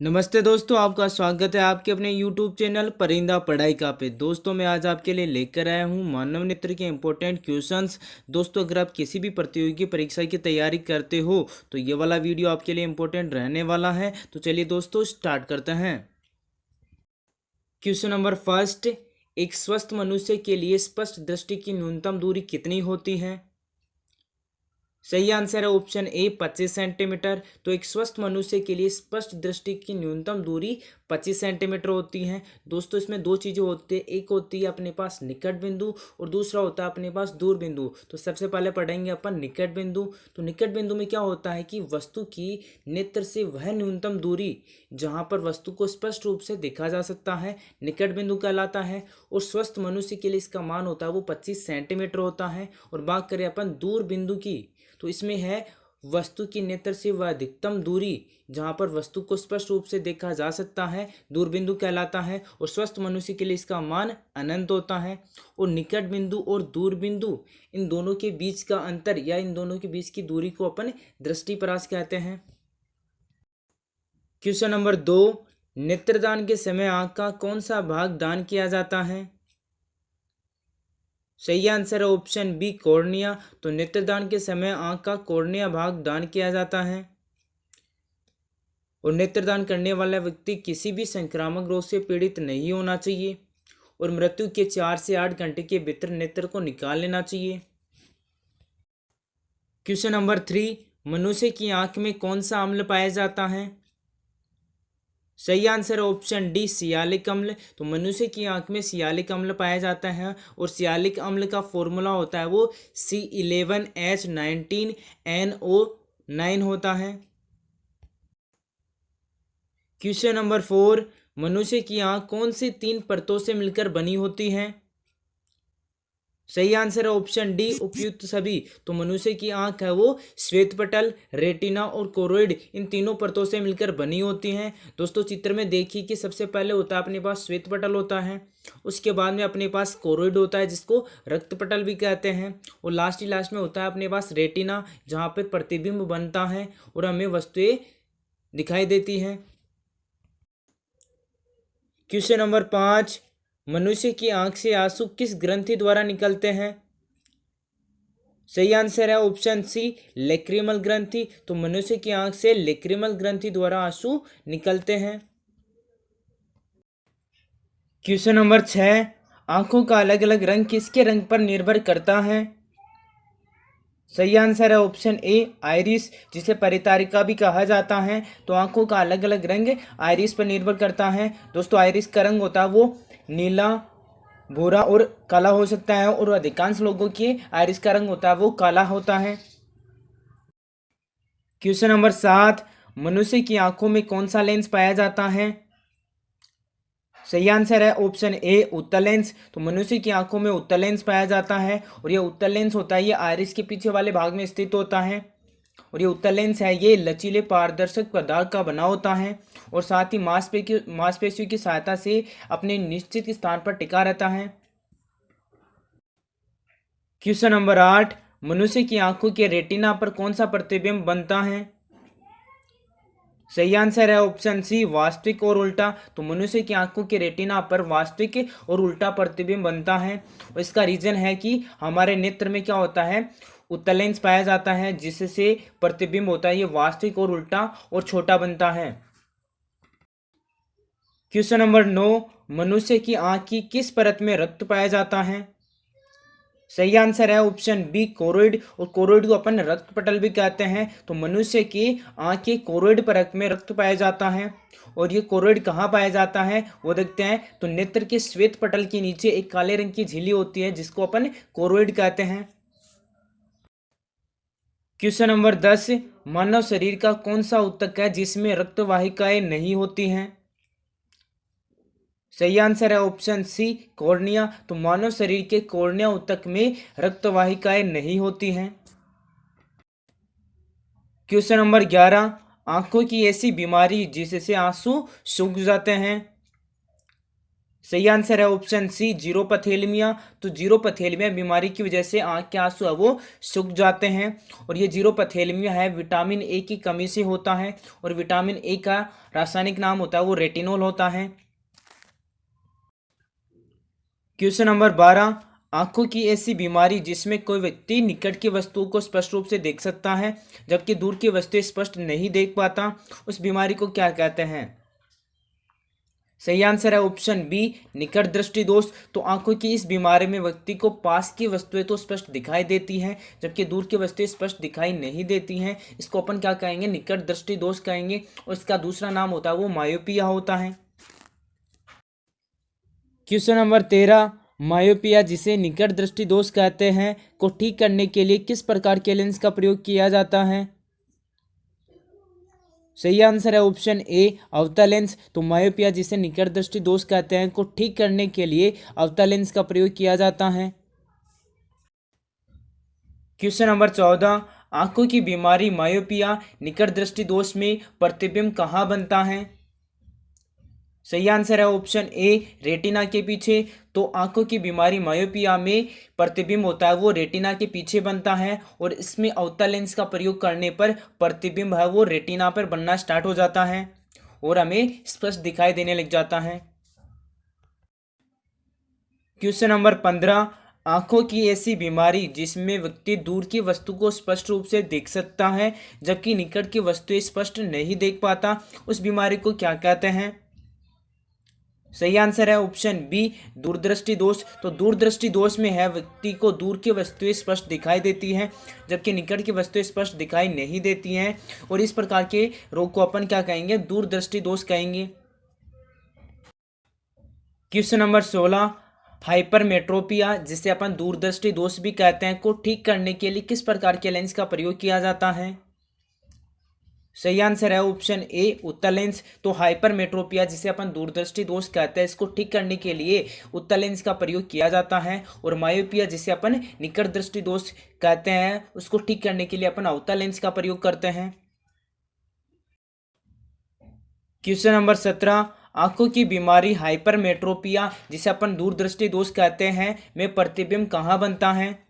नमस्ते दोस्तों, आपका स्वागत है आपके अपने YouTube चैनल परिंदा पढ़ाई का पे। दोस्तों मैं आज आपके लिए लेकर आया हूँ मानव नेत्र के इम्पोर्टेंट क्वेश्चंस। दोस्तों अगर आप किसी भी प्रतियोगी परीक्षा की तैयारी करते हो तो ये वाला वीडियो आपके लिए इम्पोर्टेंट रहने वाला है। तो चलिए दोस्तों स्टार्ट करते हैं। क्वेश्चन नंबर फर्स्ट, एक स्वस्थ मनुष्य के लिए स्पष्ट दृष्टि की न्यूनतम दूरी कितनी होती है? सही आंसर है ऑप्शन ए 25 सेंटीमीटर। तो एक स्वस्थ मनुष्य के लिए स्पष्ट दृष्टि की न्यूनतम दूरी 25 सेंटीमीटर होती है। दोस्तों इसमें दो चीज़ें होती है, एक होती है अपने पास निकट बिंदु और दूसरा होता है अपने पास दूर बिंदु। तो सबसे पहले पढ़ेंगे अपन निकट बिंदु। तो निकट बिंदु में क्या होता है कि वस्तु की नेत्र से वह न्यूनतम दूरी जहाँ पर वस्तु को स्पष्ट रूप से देखा जा सकता है निकट बिंदु कहलाता है। और स्वस्थ मनुष्य के लिए इसका मान होता है वो 25 सेंटीमीटर होता है। और बात करें अपन दूर बिंदु की तो इसमें है वस्तु की नेत्र से वह अधिकतम दूरी जहाँ पर वस्तु को स्पष्ट रूप से देखा जा सकता है दूरबिंदु कहलाता है। और स्वस्थ मनुष्य के लिए इसका मान अनंत होता है। और निकट बिंदु और दूर बिंदु इन दोनों के बीच का अंतर या इन दोनों के बीच की दूरी को अपन दृष्टिपरास कहते हैं। क्वेश्चन नंबर 2, नेत्रदान के समय आंख का कौन सा भाग दान किया जाता है? सही आंसर है ऑप्शन बी कॉर्निया। तो नेत्रदान के समय आंख का कॉर्निया भाग दान किया जाता है। और नेत्रदान करने वाला व्यक्ति किसी भी संक्रामक रोग से पीड़ित नहीं होना चाहिए। और मृत्यु के 4 से 8 घंटे के भीतर नेत्र को निकाल लेना चाहिए। क्वेश्चन नंबर 3, मनुष्य की आंख में कौन सा अम्ल पाया जाता है? सही आंसर है ऑप्शन डी सियालिक अम्ल। तो मनुष्य की आंख में सियालिक अम्ल पाया जाता है। और सियालिक अम्ल का फॉर्मूला होता है वो C11H19NO9 होता है। क्वेश्चन नंबर 4, मनुष्य की आंख कौन सी 3 परतों से मिलकर बनी होती है? सही आंसर है ऑप्शन डी उपयुक्त सभी। तो मनुष्य की आंख है वो श्वेतपटल, रेटिना और कोरोइड इन तीनों परतों से मिलकर बनी होती हैं। दोस्तों चित्र में देखिए कि सबसे पहले होता है अपने पास श्वेतपटल होता है, उसके बाद में अपने पास कोरोइड होता है जिसको रक्तपटल भी कहते हैं, और लास्ट में होता है अपने पास रेटिना जहाँ पर प्रतिबिंब बनता है और हमें वस्तुएं दिखाई देती हैं। क्वेश्चन नंबर 5, मनुष्य की आंख से आंसू किस ग्रंथि द्वारा निकलते हैं? सही आंसर है ऑप्शन सी लेक्रिमल ग्रंथि। तो मनुष्य की आंख से लेक्रिमल ग्रंथि द्वारा आंसू निकलते हैं। क्वेश्चन नंबर 6, आंखों का अलग अलग रंग किसके रंग पर निर्भर करता है? सही आंसर है ऑप्शन ए आइरिस, जिसे परितारिका भी कहा जाता है। तो आंखों का अलग अलग रंग आइरिस पर निर्भर करता है। दोस्तों आइरिस का रंग होता है वो नीला, भूरा और काला हो सकता है। और अधिकांश लोगों की आइरिस का रंग होता है वो काला होता है। क्वेश्चन नंबर 7, मनुष्य की आंखों में कौन सा लेंस पाया जाता है? सही आंसर है ऑप्शन ए उत्तल लेंस। तो मनुष्य की आंखों में उत्तल लेंस पाया जाता है। और ये उत्तल लेंस होता है ये आइरिस के पीछे वाले भाग में स्थित होता है। और ये उत्तल लेंस है ये लचीले पारदर्शक पदार्थ का बना होता है और साथ ही मांसपेशियों की सहायता से अपने निश्चित स्थान पर टिका रहता है। क्वेश्चन नंबर 8, मनुष्य की आंखों के रेटिना पर कौन सा प्रतिबिंब बनता है? सही आंसर है ऑप्शन सी वास्तविक और उल्टा। तो मनुष्य की आंखों के रेटिना पर वास्तविक और उल्टा प्रतिबिंब बनता है। और इसका रीजन है कि हमारे नेत्र में क्या होता है उत्तल लेंस पाया जाता है जिससे प्रतिबिंब होता है ये वास्तविक और उल्टा और छोटा बनता है। क्वेश्चन नंबर 9, मनुष्य की आंख की किस परत में रक्त पाया जाता है? सही आंसर है ऑप्शन बी कोरोइड। और कोरोइड को अपन रक्त पटल भी कहते हैं। तो मनुष्य की आंख के कोरोइड परत में रक्त पाया जाता है। और ये कोरोइड कहाँ पाया जाता है वो देखते हैं। तो नेत्र के श्वेत पटल के नीचे एक काले रंग की झिल्ली होती है जिसको अपन कोरोइड कहते हैं। क्वेश्चन नंबर 10, मानव शरीर का कौन सा ऊतक है जिसमें रक्त वाहिकाएं नहीं होती हैं? सही आंसर है ऑप्शन सी कॉर्निया। तो मानव शरीर के कॉर्निया ऊतक में रक्त वाहिकाएं नहीं होती हैं। क्वेश्चन नंबर 11, आंखों की ऐसी बीमारी जिससे आंसू सूख जाते हैं? सही आंसर है ऑप्शन सी जीरोपथेलमिया। तो जीरोपथेलमिया बीमारी की वजह से आंख के आंसू है वो सूख जाते हैं, और ये जीरोपथेलमिया है विटामिन ए की कमी से होता है, और विटामिन ए का रासायनिक नाम होता है वो रेटिनोल होता है। क्वेश्चन नंबर 12, आंखों की ऐसी बीमारी जिसमें कोई व्यक्ति निकट की वस्तुओं को स्पष्ट रूप से देख सकता है जबकि दूर की वस्तुएं स्पष्ट नहीं देख पाता, उस बीमारी को क्या कहते हैं? सही आंसर है ऑप्शन बी निकट दृष्टि दोष। तो आंखों की इस बीमारी में व्यक्ति को पास की वस्तुएं तो स्पष्ट दिखाई देती हैं जबकि दूर की वस्तुएं स्पष्ट दिखाई नहीं देती हैं। इसको अपन क्या कहेंगे? निकट दृष्टि दोष कहेंगे, और इसका दूसरा नाम होता है वो मायोपिया होता है। क्वेश्चन नंबर 13, मायोपिया जिसे निकट दृष्टि दोष कहते हैं को ठीक करने के लिए किस प्रकार के लेंस का प्रयोग किया जाता है? सही आंसर है ऑप्शन ए अवतल लेंस। तो मायोपिया जिसे निकट दृष्टि दोष कहते हैं को ठीक करने के लिए अवतल लेंस का प्रयोग किया जाता है। क्वेश्चन नंबर 14, आंखों की बीमारी मायोपिया निकट दृष्टि दोष में प्रतिबिंब कहाँ बनता है? सही आंसर है ऑप्शन ए रेटिना के पीछे। तो आंखों की बीमारी मायोपिया में प्रतिबिंब होता है वो रेटिना के पीछे बनता है, और इसमें अवतल लेंस का प्रयोग करने पर प्रतिबिंब है वो रेटिना पर बनना स्टार्ट हो जाता है और हमें स्पष्ट दिखाई देने लग जाता है। क्वेश्चन नंबर 15, आंखों की ऐसी बीमारी जिसमें व्यक्ति दूर की वस्तु को स्पष्ट रूप से देख सकता है जबकि निकट की वस्तुएं स्पष्ट नहीं देख पाता, उस बीमारी को क्या कहते हैं? सही आंसर है ऑप्शन बी दूरदृष्टि दोष। तो दूरदृष्टि दोष में है व्यक्ति को दूर की वस्तुएं स्पष्ट दिखाई देती हैं जबकि निकट की वस्तुएं स्पष्ट दिखाई नहीं देती हैं, और इस प्रकार के रोग को अपन क्या कहेंगे? दूरदृष्टि दोष कहेंगे। क्वेश्चन नंबर 16, हाइपरमेट्रोपिया जिसे अपन दूरदृष्टि दोष भी कहते हैं को ठीक करने के लिए किस प्रकार के लेंस का प्रयोग किया जाता है? सही आंसर है ऑप्शन ए उत्तल लेंस। तो हाइपरमेट्रोपिया जिसे अपन दूरदृष्टि दोष कहते हैं इसको ठीक करने के लिए उत्तल लेंस का प्रयोग किया जाता है, और मायोपिया जिसे अपन निकट दृष्टि दोष कहते हैं उसको ठीक करने के लिए अपन अवतल लेंस का प्रयोग करते हैं। क्वेश्चन नंबर 17, आंखों की बीमारी हाइपरमेट्रोपिया जिसे अपन दूरदृष्टि दोष कहते हैं में प्रतिबिंब कहाँ बनता है?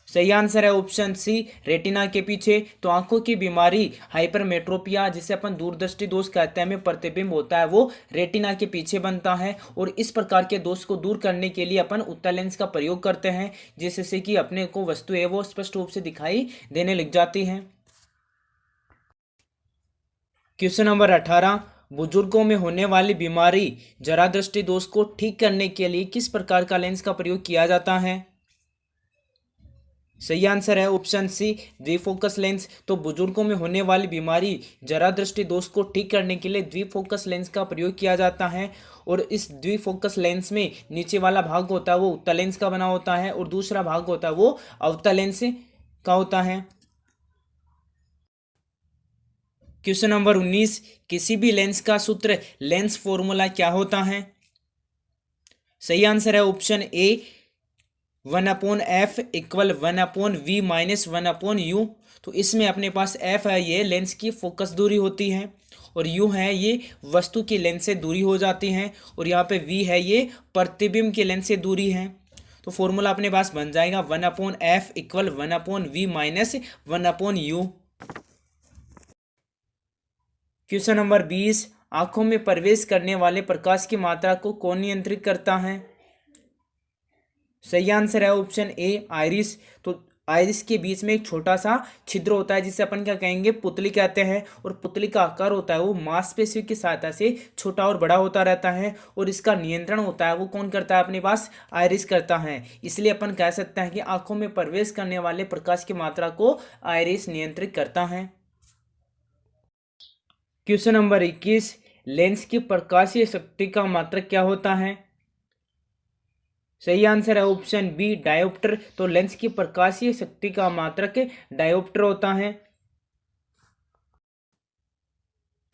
सही आंसर है ऑप्शन सी रेटिना के पीछे। तो आंखों की बीमारी हाइपरमेट्रोपिया जिसे अपन दूरदृष्टि दोष कहते हैं में प्रतिबिंब होता है वो रेटिना के पीछे बनता है, और इस प्रकार के दोष को दूर करने के लिए अपन उत्तल लेंस का प्रयोग करते हैं जिससे कि अपने को वस्तु है वो स्पष्ट रूप से दिखाई देने लग जाती हैं। क्वेश्चन नंबर 18, बुजुर्गों में होने वाली बीमारी जरा दृष्टि दोष को ठीक करने के लिए किस प्रकार का लेंस का प्रयोग किया जाता है? सही आंसर है ऑप्शन सी द्विफोकस लेंस। तो बुजुर्गों में होने वाली बीमारी जरा दृष्टि दोष को ठीक करने के लिए द्विफोकस लेंस का प्रयोग किया जाता है, और इस द्विफोकस लेंस में नीचे वाला भाग होता है वो उत्तल लेंस का बना होता है और दूसरा भाग होता है वो अवतल लेंस का होता है। क्वेश्चन नंबर 19, किसी भी लेंस का सूत्र लेंस फॉर्मूला क्या होता है? सही आंसर है option A 1/f equal 1/v minus 1/u। तो इसमें अपने पास f है ये लेंस की फोकस दूरी होती है, और u है ये वस्तु की लेंस से दूरी हो जाती है, और यहाँ पे v है ये प्रतिबिंब के लेंस से दूरी है। तो फॉर्मूला अपने पास बन जाएगा 1/f equal 1/v minus 1/u। Question number 20, आंखों में प्रवेश करने वाले प्रकाश की मात्रा को कौन नियंत्रित करता है? सही आंसर है ऑप्शन ए आइरिस। तो आइरिस के बीच में एक छोटा सा छिद्र होता है जिसे अपन क्या कहेंगे? पुतली कहते हैं, और पुतली का आकार होता है वो मांसपेशियों की सहायता से छोटा और बड़ा होता रहता है, और इसका नियंत्रण होता है वो कौन करता है? अपने पास आइरिस करता है। इसलिए अपन कह सकते हैं कि आंखों में प्रवेश करने वाले प्रकाश की मात्रा को आइरिस नियंत्रित करता है। क्वेश्चन नंबर 21, लेंस की प्रकाशीय शक्ति का मात्रक क्या होता है? सही आंसर है ऑप्शन बी डायोप्टर। तो लेंस की प्रकाशीय शक्ति का मात्रक डायोप्टर होता है।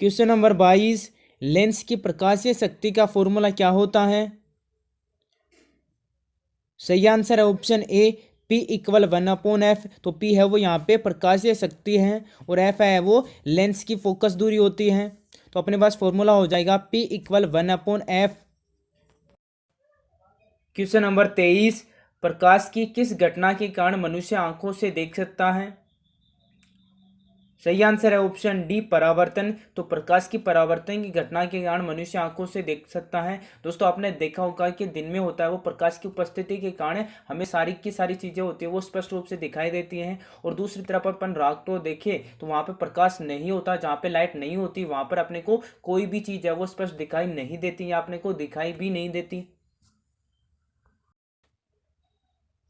क्वेश्चन नंबर 22, लेंस की प्रकाशीय शक्ति का फॉर्मूला क्या होता है? सही आंसर है option A P equal 1/f। तो P है वो यहाँ पे प्रकाशीय शक्ति है, और F है वो लेंस की फोकस दूरी होती है। तो अपने पास फॉर्मूला हो जाएगा P = 1/f। क्वेश्चन नंबर 23, प्रकाश की किस घटना के कारण मनुष्य आंखों से देख सकता है? सही आंसर है ऑप्शन डी, परावर्तन। तो प्रकाश की परावर्तन की घटना के कारण मनुष्य आंखों से देख सकता है। दोस्तों आपने देखा होगा कि दिन में होता है वो प्रकाश की उपस्थिति के कारण हमें सारी की सारी चीजें होती है वो स्पष्ट रूप से दिखाई देती हैं, और दूसरी तरफ अपन रात को देखें तो वहां पे प्रकाश नहीं होता, जहाँ पे लाइट नहीं होती वहां पर अपने को कोई भी चीज है वो स्पष्ट दिखाई नहीं देती या अपने को दिखाई भी नहीं देती।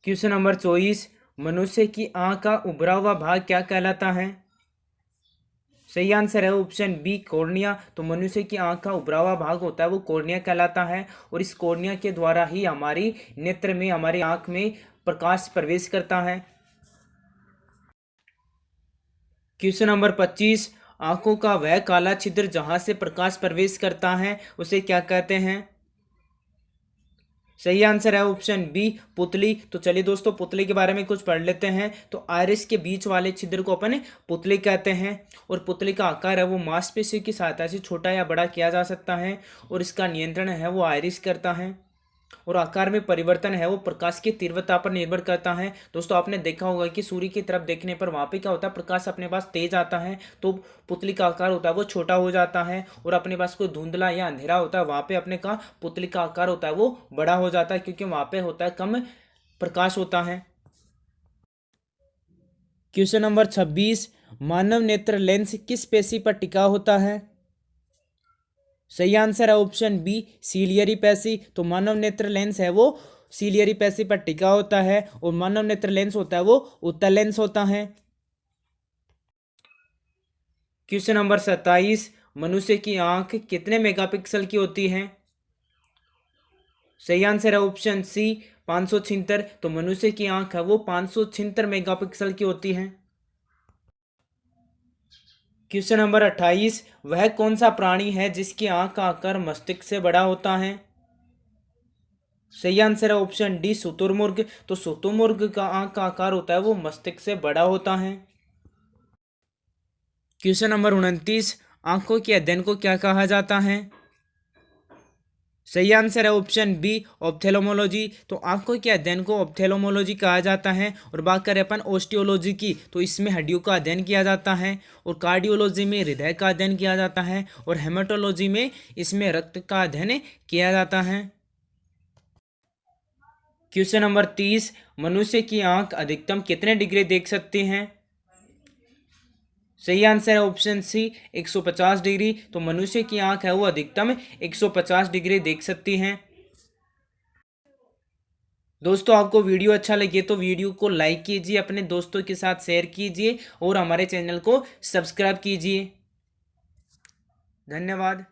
क्वेश्चन नंबर 24, मनुष्य की आंख का उभरा हुआ भाग क्या कहलाता है? सही आंसर है ऑप्शन बी, कॉर्निया। तो मनुष्य की आंख का उभरा हुआ भाग होता है वो कॉर्निया कहलाता है, और इस कॉर्निया के द्वारा ही हमारी नेत्र में, हमारी आंख में प्रकाश प्रवेश करता है। क्वेश्चन नंबर 25, आंखों का वह काला छिद्र जहां से प्रकाश प्रवेश करता है उसे क्या कहते हैं? सही आंसर है ऑप्शन बी, पुतली। तो चलिए दोस्तों पुतली के बारे में कुछ पढ़ लेते हैं। तो आइरिस के बीच वाले छिद्र को अपन पुतली कहते हैं, और पुतली का आकार है वो मांसपेशियों की सहायता से छोटा या बड़ा किया जा सकता है, और इसका नियंत्रण है वो आइरिस करता है, और आकार में परिवर्तन है वो प्रकाश की तीव्रता पर निर्भर करता है। दोस्तों आपने देखा होगा कि सूर्य की तरफ देखने पर वहां पे क्या होता है, प्रकाश अपने पास तेज आता है तो पुतली का आकार होता है वो छोटा हो जाता है, और अपने पास कोई धुंधला या अंधेरा होता है वहां पे अपने का पुतली का आकार होता है वो बड़ा हो जाता है, क्योंकि वहां पे होता है कम प्रकाश होता है। क्वेश्चन नंबर 26, मानव नेत्र लेंस किस पेशी पर टिका होता है? सही आंसर है ऑप्शन बी, सीलियरी पेशी। तो मानव नेत्र लेंस है वो सीलियरी पेशी पर टिका होता है, और मानव नेत्र लेंस होता है वो उत्तल लेंस होता है। क्वेश्चन नंबर 27, मनुष्य की आंख कितने मेगापिक्सल की होती है? सही आंसर है ऑप्शन सी, 576। तो मनुष्य की आंख है वो 576 मेगापिक्सल की होती है। क्वेश्चन नंबर 28, वह कौन सा प्राणी है जिसकी आंख का आकार मस्तिष्क से बड़ा होता है? सही आंसर है ऑप्शन डी, शुतुरमुर्ग। तो शुतुरमुर्ग का आंख का आकार होता है वो मस्तिष्क से बड़ा होता है। क्वेश्चन नंबर 29, आंखों के अध्ययन को क्या कहा जाता है? सही आंसर है ऑप्शन बी, ऑप्थेल्मोलॉजी। तो आंखों के अध्ययन को ऑप्थेल्मोलॉजी कहा जाता है। और बात करें अपन ऑस्टियोलॉजी की, तो इसमें हड्डियों का अध्ययन किया जाता है, और कार्डियोलॉजी में हृदय का अध्ययन किया जाता है, और हेमेटोलॉजी में इसमें रक्त का अध्ययन किया जाता है। क्वेश्चन नंबर 30, मनुष्य की आंख अधिकतम कितने डिग्री देख सकती हैं? सही आंसर है ऑप्शन सी, 150 डिग्री। तो मनुष्य की आंख है वो अधिकतम 150 डिग्री देख सकती हैं। दोस्तों आपको वीडियो अच्छा लगे तो वीडियो को लाइक कीजिए, अपने दोस्तों के साथ शेयर कीजिए, और हमारे चैनल को सब्सक्राइब कीजिए। धन्यवाद।